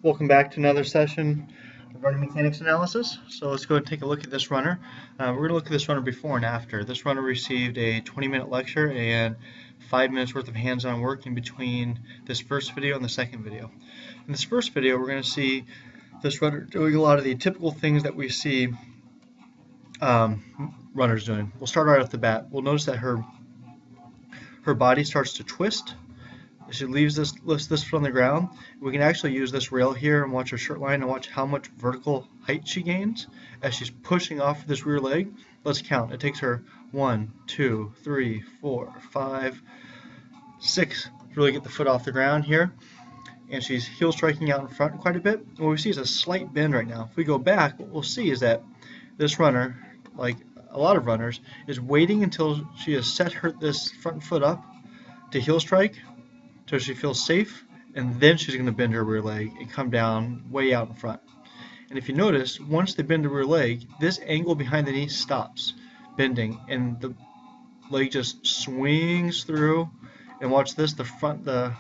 Welcome back to another session of running mechanics analysis. So let's go and take a look at this runner. We're going to look at this runner before and after. This runner received a 20-minute lecture and 5 minutes worth of hands-on work in between this first video and the second video. In this first video, we're going to see this runner doing a lot of the typical things that we see runners doing. We'll start right off the bat. We'll notice that her body starts to twist. She leaves this foot on the ground. We can actually use this rail here and watch her shirt line and watch how much vertical height she gains as she's pushing off this rear leg. Let's count. It takes her 1, 2, 3, 4, 5, 6 to really get the foot off the ground here. And she's heel striking out in front quite a bit. What we see is a slight bend right now. If we go back, what we'll see is that this runner, like a lot of runners, is waiting until she has set this front foot up to heel strike so she feels safe, and then she's going to bend her rear leg and come down way out in front. And if you notice, once they bend the rear leg, this angle behind the knee stops bending, and the leg just swings through. And watch this, the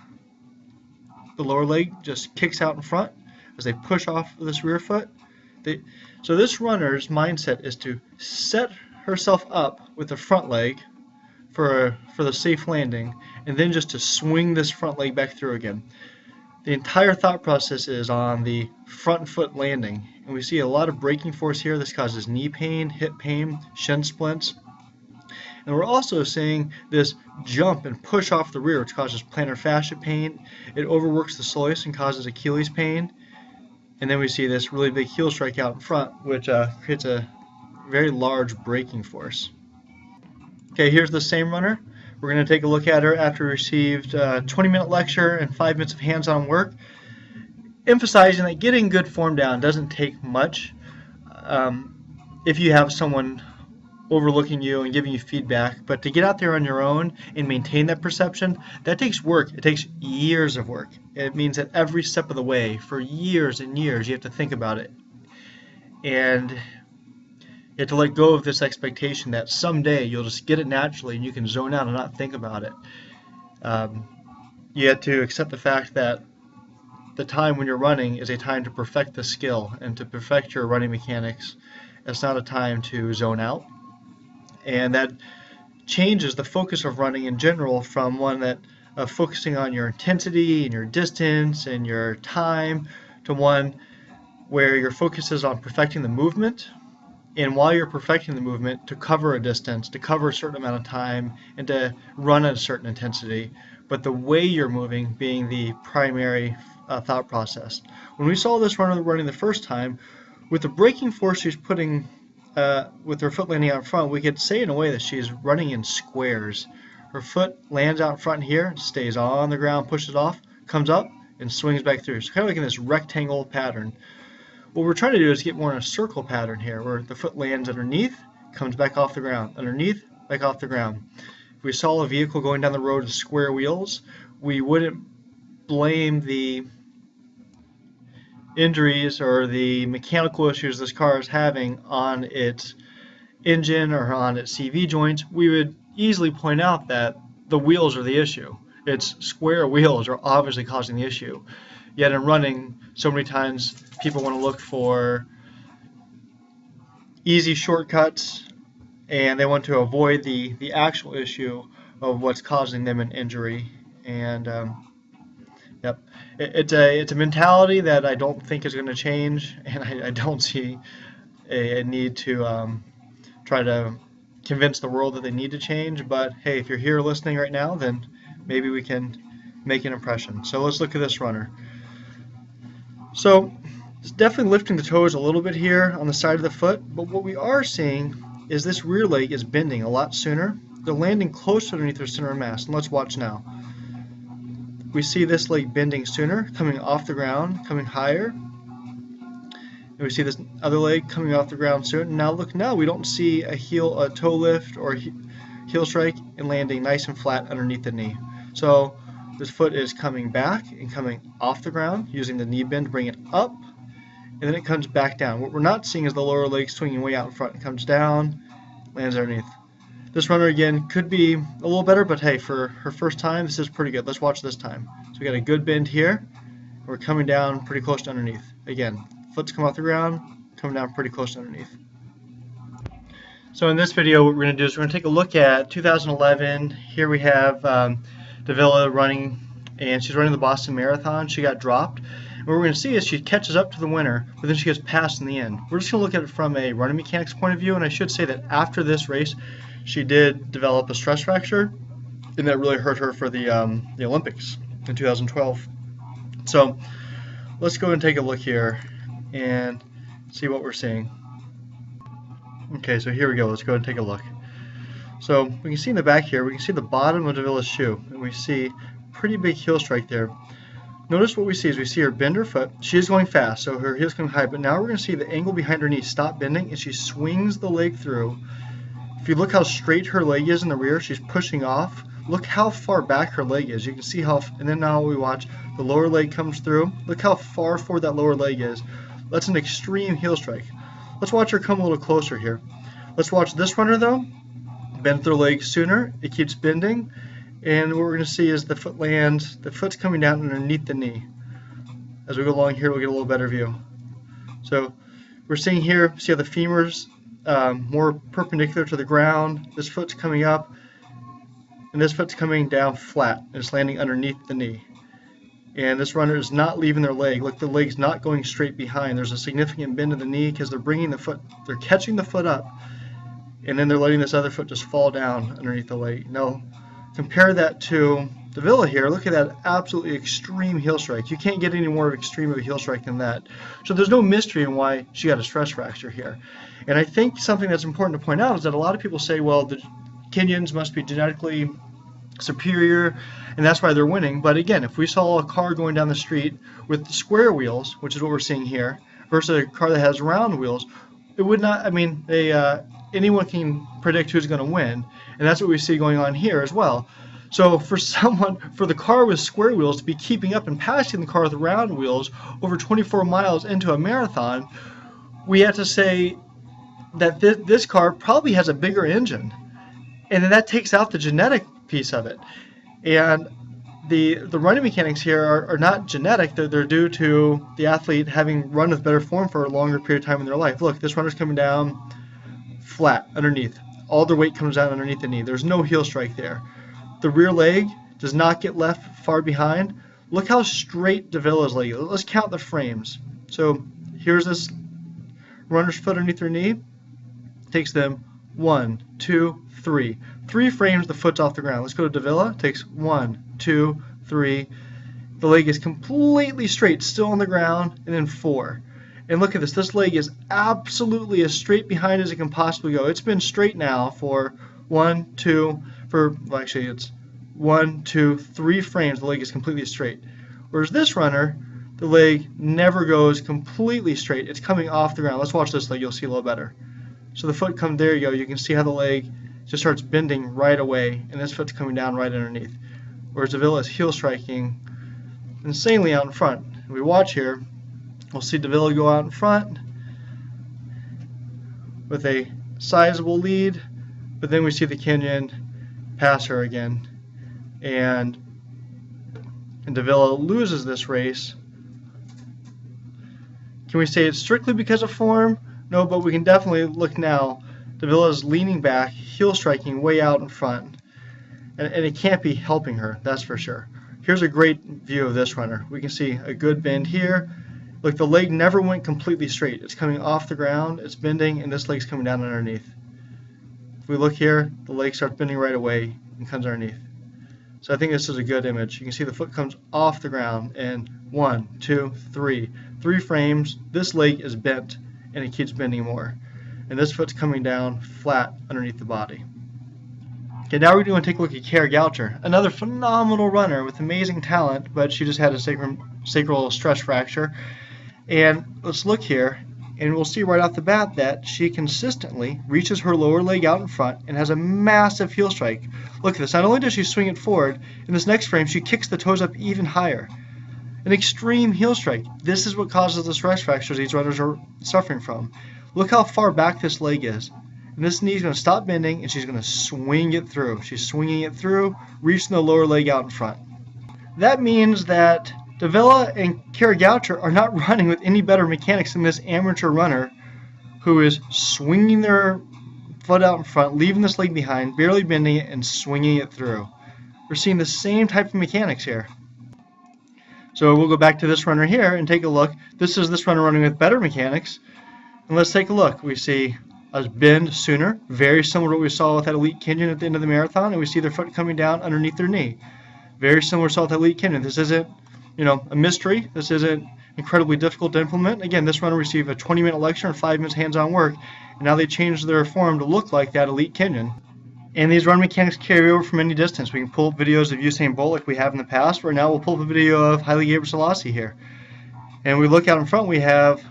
lower leg just kicks out in front as they push off this rear foot. So this runner's mindset is to set herself up with the front leg for the safe landing, and then just to swing this front leg back through again. The entire thought process is on the front foot landing, and we see a lot of braking force here. This causes knee pain, hip pain, shin splints. And we're also seeing this jump and push off the rear, which causes plantar fascia pain. It overworks the soleus and causes Achilles pain. And then we see this really big heel strike out in front, which creates a very large braking force. Okay, here's the same runner. We're going to take a look at her after we received a 20-minute lecture and 5 minutes of hands-on work, emphasizing that getting good form down doesn't take much. If you have someone overlooking you and giving you feedback, but to get out there on your own and maintain that perception, that takes work. It takes years of work. It means that every step of the way, for years and years, you have to think about it. And you have to let go of this expectation that someday you'll just get it naturally and you can zone out and not think about it. You have to accept the fact that the time when you're running is a time to perfect the skill and to perfect your running mechanics. It's not a time to zone out. And that changes the focus of running in general from one that of focusing on your intensity and your distance and your time to one where your focus is on perfecting the movement, and while you're perfecting the movement, to cover a distance, to cover a certain amount of time, and to run at a certain intensity, but the way you're moving being the primary thought process. When we saw this runner running the first time, with the braking force she's putting with her foot landing out front, we could say in a way that she's running in squares. Her foot lands out front here, stays on the ground, pushes off, comes up, and swings back through. So kind of like in this rectangle pattern. What we're trying to do is get more in a circle pattern here, where the foot lands underneath, comes back off the ground, underneath, back off the ground. If we saw a vehicle going down the road with square wheels, we wouldn't blame the injuries or the mechanical issues this car is having on its engine or on its CV joints. We would easily point out that the wheels are the issue. Its square wheels are obviously causing the issue. Yet in running, so many times people want to look for easy shortcuts, and they want to avoid the actual issue of what's causing them an injury. And yep, it's a mentality that I don't think is going to change, and I don't see a need to try to convince the world that they need to change. But hey, if you're here listening right now, then maybe we can make an impression. So let's look at this runner. So it's definitely lifting the toes a little bit here on the side of the foot, but what we are seeing is this rear leg is bending a lot sooner. They're landing closer underneath their center of mass, and let's watch now. We see this leg bending sooner, coming off the ground, coming higher. And we see this other leg coming off the ground soon. Now look, now we don't see a toe lift or heel strike and landing nice and flat underneath the knee. So this foot is coming back and coming off the ground, using the knee bend to bring it up, and then it comes back down. What we're not seeing is the lower leg swinging way out in front. It comes down, lands underneath. This runner, again, could be a little better, but hey, for her first time, this is pretty good. Let's watch this time. So we got a good bend here, We're coming down pretty close to underneath. Again, foot's come off the ground, coming down pretty close to underneath. So in this video, what we're going to do is we're going to take a look at 2011. Here we have Davila running, and she's running the Boston Marathon. She got dropped. And what we're going to see is she catches up to the winner, but then she gets passed in the end. We're just going to look at it from a running mechanics point of view, and I should say that after this race, she did develop a stress fracture, and that really hurt her for the Olympics in 2012. So let's go and take a look here and see what we're seeing. Okay, so here we go. Let's go and take a look. So we can see in the back here, we can see the bottom of Davila's shoe, and we see a pretty big heel strike there. Notice what we see is we see her bend her foot. She is going fast, so her heel's coming high, but now we're going to see the angle behind her knee stop bending, and she swings the leg through. If you look how straight her leg is in the rear, she's pushing off. Look how far back her leg is. You can see how, and then now we watch, the lower leg comes through. Look how far forward that lower leg is. That's an extreme heel strike. Let's watch her come a little closer here. Let's watch this runner though. Bend their leg sooner. It keeps bending. And what we're going to see is the foot lands. The foot's coming down underneath the knee. As we go along here, we'll get a little better view. So we're seeing here, see how the femur's more perpendicular to the ground. This foot's coming up. And this foot's coming down flat. And it's landing underneath the knee. And this runner is not leaving their leg. Look, the leg's not going straight behind. There's a significant bend in the knee because they're bringing the foot, they're catching the foot up, and then they're letting this other foot just fall down underneath the leg. Now, compare that to Davila here. Look at that absolutely extreme heel strike. You can't get any more extreme of a heel strike than that. So there's no mystery in why she got a stress fracture here. And I think something that's important to point out is that a lot of people say, well, the Kenyans must be genetically superior, and that's why they're winning. But again, if we saw a car going down the street with square wheels, which is what we're seeing here, versus a car that has round wheels, it would not, I mean, anyone can predict who's going to win, and that's what we see going on here as well. So for the car with square wheels to be keeping up and passing the car with round wheels over 24 miles into a marathon, we have to say that this car probably has a bigger engine, and then that takes out the genetic piece of it. And the running mechanics here are not genetic. They're due to the athlete having run with better form for a longer period of time in their life. Look, this runner's coming down flat underneath. All their weight comes down underneath the knee. There's no heel strike there. The rear leg does not get left far behind. Look how straight Davila's leg is. Let's count the frames. So here's this runner's foot underneath their knee. Takes them 1, 2, 3. 3 frames, the foot's off the ground. Let's go to Davila. Takes 1, 2, 3. The leg is completely straight, still on the ground, and then 4. And look at this. This leg is absolutely as straight behind as it can possibly go. It's been straight now for 1, 2, actually it's 1, 2, 3 frames. The leg is completely straight. Whereas this runner, the leg never goes completely straight. It's coming off the ground. Let's watch this leg. You'll see a little better. So the foot comes, there you go. You can see how the leg just starts bending right away, and this foot's coming down right underneath. Whereas Davila is heel striking insanely out in front. If we watch here, we'll see Davila go out in front with a sizable lead, but then we see the Kenyan pass her again, and Davila loses this race. Can we say it's strictly because of form? No, but we can definitely look now. Davila is leaning back, heel striking way out in front, and it can't be helping her, that's for sure. Here's a great view of this runner. We can see a good bend here. Look, the leg never went completely straight. It's coming off the ground, it's bending, and this leg's coming down underneath. If we look here, the leg starts bending right away and comes underneath. So I think this is a good image. You can see the foot comes off the ground, and 1, 2, 3. 3 frames, this leg is bent, and it keeps bending more. And this foot's coming down flat underneath the body. Okay, now we're going to take a look at Kara Goucher, another phenomenal runner with amazing talent, but she just had a sacral stress fracture. And let's look here, and we'll see right off the bat that she consistently reaches her lower leg out in front and has a massive heel strike. Look at this. Not only does she swing it forward, in this next frame she kicks the toes up even higher. An extreme heel strike. This is what causes the stress fractures these runners are suffering from. Look how far back this leg is. And this knee is going to stop bending, and she's going to swing it through. She's swinging it through, reaching the lower leg out in front. That means that Davila and Kara Goucher are not running with any better mechanics than this amateur runner who is swinging their foot out in front, leaving this leg behind, barely bending it, and swinging it through. We're seeing the same type of mechanics here. So we'll go back to this runner here and take a look. This is this runner running with better mechanics. And let's take a look. We see a bend sooner, very similar to what we saw with that Elite Kenyan at the end of the marathon, and we see their foot coming down underneath their knee. Very similar to that Elite Kenyan. This isn't, a mystery. This isn't incredibly difficult to implement. Again, this runner received a 20-minute lecture and 5 minutes hands-on work, and now they changed their form to look like that Elite Kenyan. And these run mechanics carry over from any distance. We can pull up videos of Usain Bolt like we have in the past. Right now we'll pull up a video of Haile Gebrselassie here. And we look out in front, we have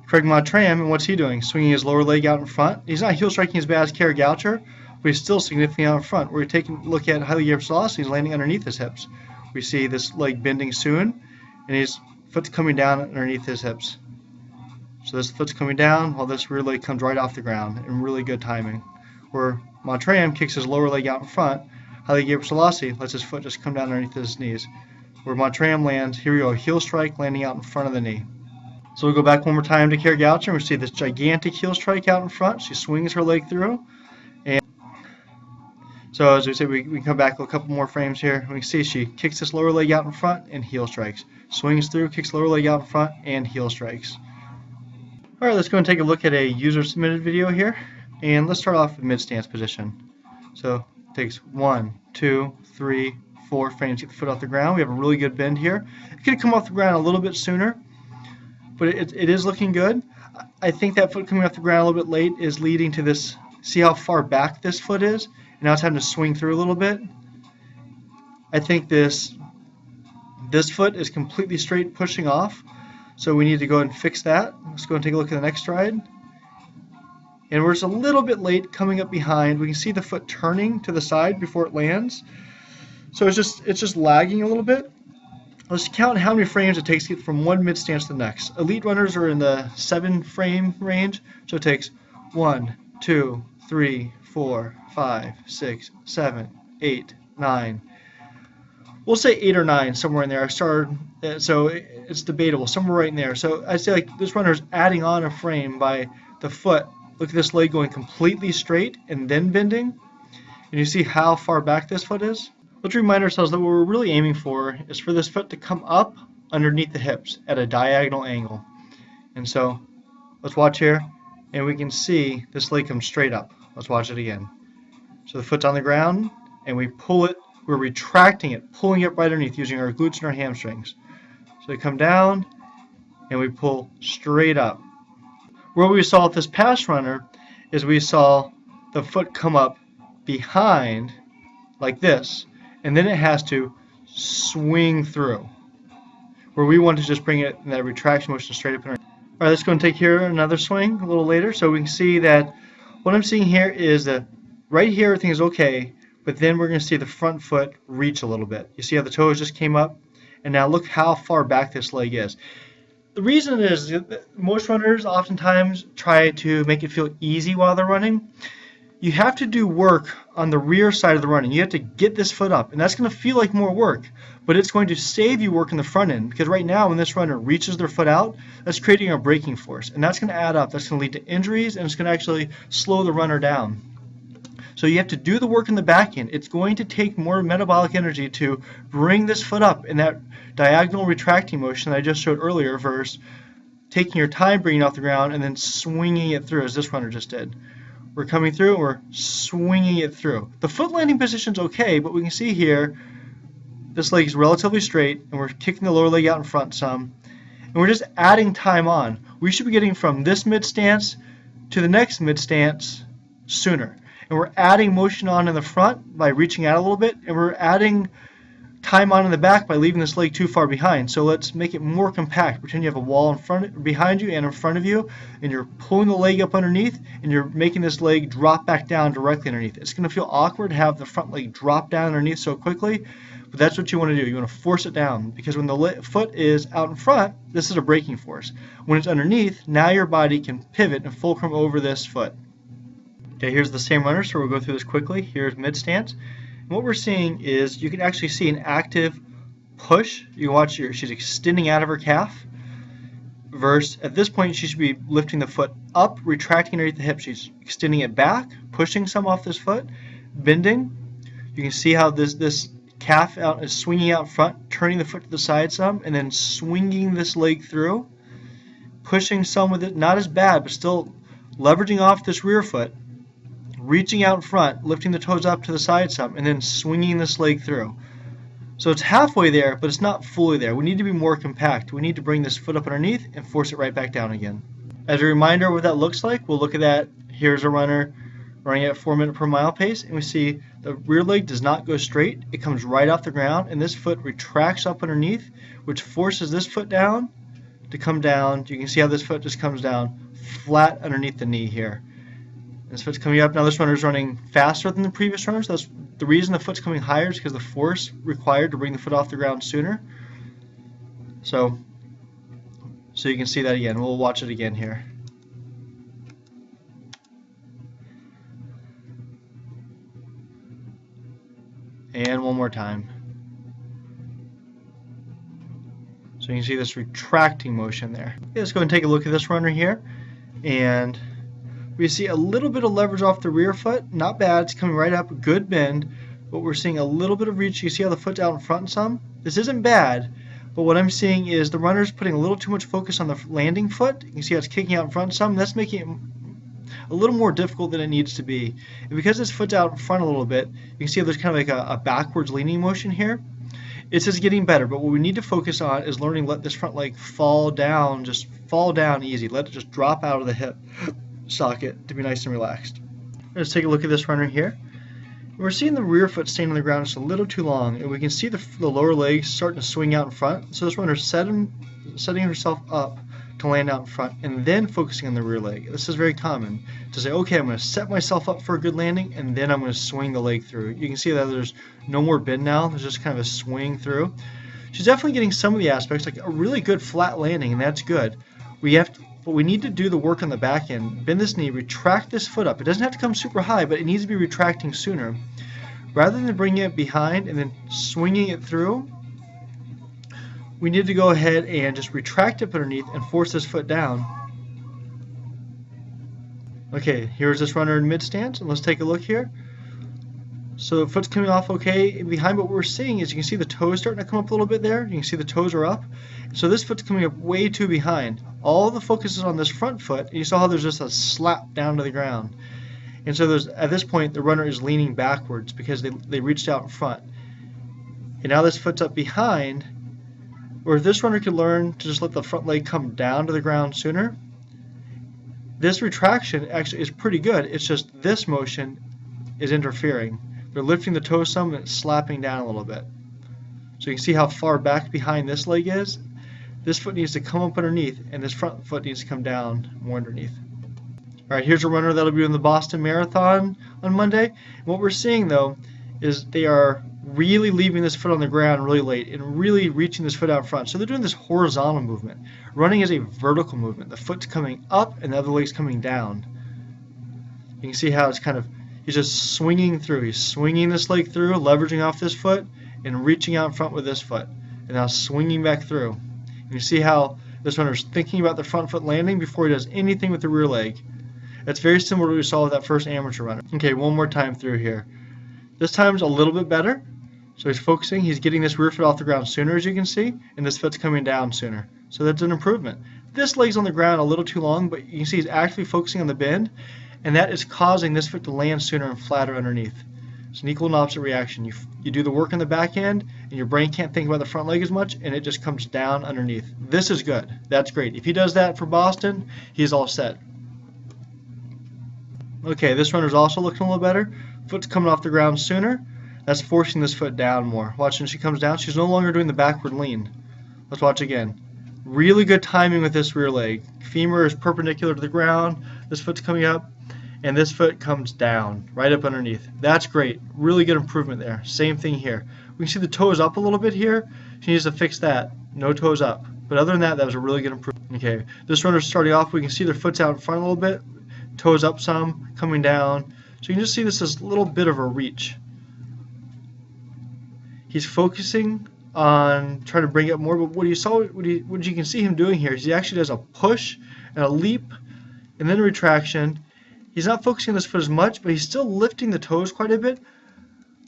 Craig Mottram, and what's he doing? Swinging his lower leg out in front. He's not heel striking as bad as Kara Goucher, but he's still significantly out in front. We're taking a look at Haile Gebrselassie. He's landing underneath his hips. We see this leg bending soon, and his foot's coming down underneath his hips. So this foot's coming down while this rear leg comes right off the ground in really good timing. Where Mottram kicks his lower leg out in front, Haile Gebrselassie lets his foot just come down underneath his knees. Where Mottram lands, here we go, heel strike landing out in front of the knee. So we'll go back one more time to Kara Goucher, and we see this gigantic heel strike out in front. She swings her leg through. And so as we said, we can come back a couple more frames here. We can see she kicks this lower leg out in front and heel strikes. Swings through, kicks lower leg out in front, and heel strikes. Alright, let's go and take a look at a user-submitted video here. And let's start off with mid-stance position. So it takes 1, 2, 3, 4 frames to get the foot off the ground. We have a really good bend here. It could have come off the ground a little bit sooner, but it is looking good. I think that foot coming off the ground a little bit late is leading to this. See how far back this foot is? And now it's having to swing through a little bit. I think this foot is completely straight pushing off. So we need to go and fix that. Let's go and take a look at the next stride. And we're just a little bit late coming up behind. We can see the foot turning to the side before it lands. So it's just lagging a little bit. Let's count how many frames it takes to get from one mid stance to the next. Elite runners are in the 7 frame range. So it takes 1, 2, 3, 4, 5, 6, 7, 8, 9. We'll say 8 or 9, somewhere in there. I started, so it's debatable, somewhere right in there. So I say like this runner is adding on a frame by the foot. Look at this leg going completely straight and then bending. And you see how far back this foot is? Let's remind ourselves that what we're really aiming for is for this foot to come up underneath the hips at a diagonal angle. And so let's watch here, and we can see this leg come straight up. Let's watch it again. So the foot's on the ground, and we pull it. We're retracting it, pulling it right underneath using our glutes and our hamstrings. So we come down and we pull straight up. What we saw with this past runner is we saw the foot come up behind like this, and then it has to swing through. Where we want to just bring it in that retraction motion straight up. All right, let's go and take here another swing a little later. So we can see that what I'm seeing here is that right here everything is okay. But then we're going to see the front foot reach a little bit. You see how the toes just came up? And now look how far back this leg is. The reason is that most runners oftentimes try to make it feel easy while they're running. You have to do work on the rear side of the running. You have to get this foot up, and that's going to feel like more work, but it's going to save you work in the front end, because right now when this runner reaches their foot out, that's creating a braking force, and that's going to add up. That's going to lead to injuries, and it's going to actually slow the runner down. So you have to do the work in the back end. It's going to take more metabolic energy to bring this foot up in that diagonal retracting motion that I just showed earlier versus taking your time bringing it off the ground and then swinging it through as this runner just did. We're coming through and we're swinging it through. The foot landing position's okay, but we can see here this leg is relatively straight and we're kicking the lower leg out in front some. And we're just adding time on. We should be getting from this mid stance to the next mid stance sooner. And we're adding motion on in the front by reaching out a little bit, and we're adding time on in the back by leaving this leg too far behind. So let's make it more compact. Pretend you have a wall behind you and in front of you, and you're pulling the leg up underneath, and you're making this leg drop back down directly underneath. It's going to feel awkward to have the front leg drop down underneath so quickly, but that's what you want to do. You want to force it down, because when the foot is out in front, this is a braking force. When it's underneath, now your body can pivot and fulcrum over this foot. Okay, here's the same runner, so we'll go through this quickly. Here's mid stance. And what we're seeing is you can actually see an active push, you watch she's extending out of her calf. Versus at this point, she should be lifting the foot up, retracting underneath the hip. She's extending it back, pushing some off this foot, bending. You can see how this calf out is swinging out front, turning the foot to the side some, and then swinging this leg through, pushing some with it. Not as bad, but still leveraging off this rear foot, reaching out in front, lifting the toes up to the side some, and then swinging this leg through. So it's halfway there, but it's not fully there. We need to be more compact. We need to bring this foot up underneath and force it right back down again. As a reminder of what that looks like, we'll look at that. Here's a runner running at 4 minute per mile pace, and we see the rear leg does not go straight. It comes right off the ground, and this foot retracts up underneath, which forces this foot down to come down. You can see how this foot just comes down flat underneath the knee here. This foot's coming up. Now this runner is running faster than the previous runners. That's the reason the foot's coming higher is because the force required to bring the foot off the ground sooner. So you can see that again. We'll watch it again here. And one more time. So you can see this retracting motion there. Okay, let's go and take a look at this runner here. And we see a little bit of leverage off the rear foot. Not bad. It's coming right up. Good bend. But we're seeing a little bit of reach. You see how the foot's out in front some? This isn't bad. But what I'm seeing is the runner's putting a little too much focus on the landing foot. You can see how it's kicking out in front some. That's making it a little more difficult than it needs to be. And because this foot's out in front a little bit, you can see how there's kind of like a backwards leaning motion here. It's just getting better, but what we need to focus on is learning to let this front leg fall down, just fall down easy. Let it just drop out of the hip socket to be nice and relaxed. Let's take a look at this runner here. We're seeing the rear foot staying on the ground just a little too long, and we can see the lower leg starting to swing out in front. So this runner's setting herself up to land out in front and then focusing on the rear leg. This is very common to say, okay, I'm going to set myself up for a good landing and then I'm going to swing the leg through. You can see that there's no more bend now. There's just kind of a swing through. She's definitely getting some of the aspects, like a really good flat landing, and that's good. But we need to do the work on the back end. Bend this knee, retract this foot up. It doesn't have to come super high, but it needs to be retracting sooner. Rather than bringing it behind and then swinging it through, we need to go ahead and just retract it underneath and force this foot down. Okay, here's this runner in mid stance, and let's take a look here. So the foot's coming off okay behind, but what we're seeing is you can see the toes starting to come up a little bit there. You can see the toes are up. So this foot's coming up way too behind. All the focus is on this front foot, and you saw how there's just a slap down to the ground. And so at this point, the runner is leaning backwards because they reached out in front. And now this foot's up behind, or if this runner could learn to just let the front leg come down to the ground sooner, this retraction actually is pretty good. It's just this motion is interfering. They're lifting the toe some and it's slapping down a little bit. So you can see how far back behind this leg is. This foot needs to come up underneath, and this front foot needs to come down more underneath. All right, here's a runner that'll be in the Boston Marathon on Monday. And what we're seeing, though, is they are really leaving this foot on the ground really late and really reaching this foot out front. So they're doing this horizontal movement. Running is a vertical movement. The foot's coming up and the other leg's coming down. You can see how it's he's just swinging through. He's swinging this leg through, leveraging off this foot, and reaching out in front with this foot. And now swinging back through. And you see how this runner's thinking about the front foot landing before he does anything with the rear leg. That's very similar to what we saw with that first amateur runner. Okay, one more time through here. This time's a little bit better. So he's focusing, he's getting this rear foot off the ground sooner, as you can see, and this foot's coming down sooner. So that's an improvement. This leg's on the ground a little too long, but you can see he's actually focusing on the bend, and that is causing this foot to land sooner and flatter underneath. It's an equal and opposite reaction. You do the work on the back end, and your brain can't think about the front leg as much, and it just comes down underneath. This is good. That's great. If he does that for Boston, he's all set. Okay, this runner's also looking a little better. Foot's coming off the ground sooner. That's forcing this foot down more. Watch when she comes down, she's no longer doing the backward lean. Let's watch again. Really good timing with this rear leg. Femur is perpendicular to the ground. This foot's coming up, and this foot comes down, right up underneath. That's great. Really good improvement there. Same thing here. We can see the toes up a little bit here. She needs to fix that. No toes up. But other than that, that was a really good improvement. Okay, this runner's starting off. We can see their foot's out in front a little bit. Toes up some, coming down. So you can just see this is a little bit of a reach. He's focusing on trying to bring it up more. But what you can see him doing here is he actually does a push and a leap and then a retraction. He's not focusing on this foot as much, but he's still lifting the toes quite a bit.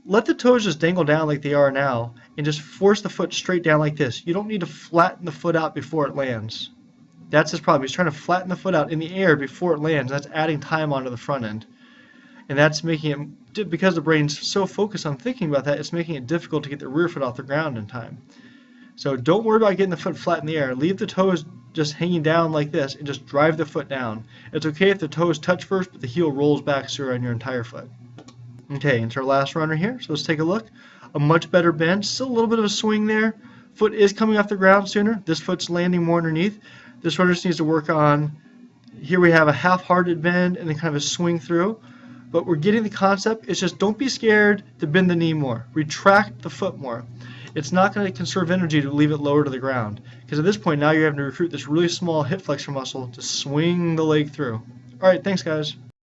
Let the toes just dangle down like they are now and just force the foot straight down like this. You don't need to flatten the foot out before it lands. That's his problem. He's trying to flatten the foot out in the air before it lands. That's adding time onto the front end. And that's making it, because the brain's so focused on thinking about that, it's making it difficult to get the rear foot off the ground in time. So don't worry about getting the foot flat in the air. Leave the toes just hanging down like this and just drive the foot down. It's okay if the toes touch first, but the heel rolls back through on your entire foot. Okay, into our last runner here. So let's take a look. A much better bend. Still a little bit of a swing there. Foot is coming off the ground sooner. This foot's landing more underneath. This runner just needs to work on, here we have a half-hearted bend and then kind of a swing through. But we're getting the concept. It's just don't be scared to bend the knee more. Retract the foot more. It's not going to conserve energy to leave it lower to the ground. Because at this point now you're having to recruit this really small hip flexor muscle to swing the leg through. Alright, thanks guys.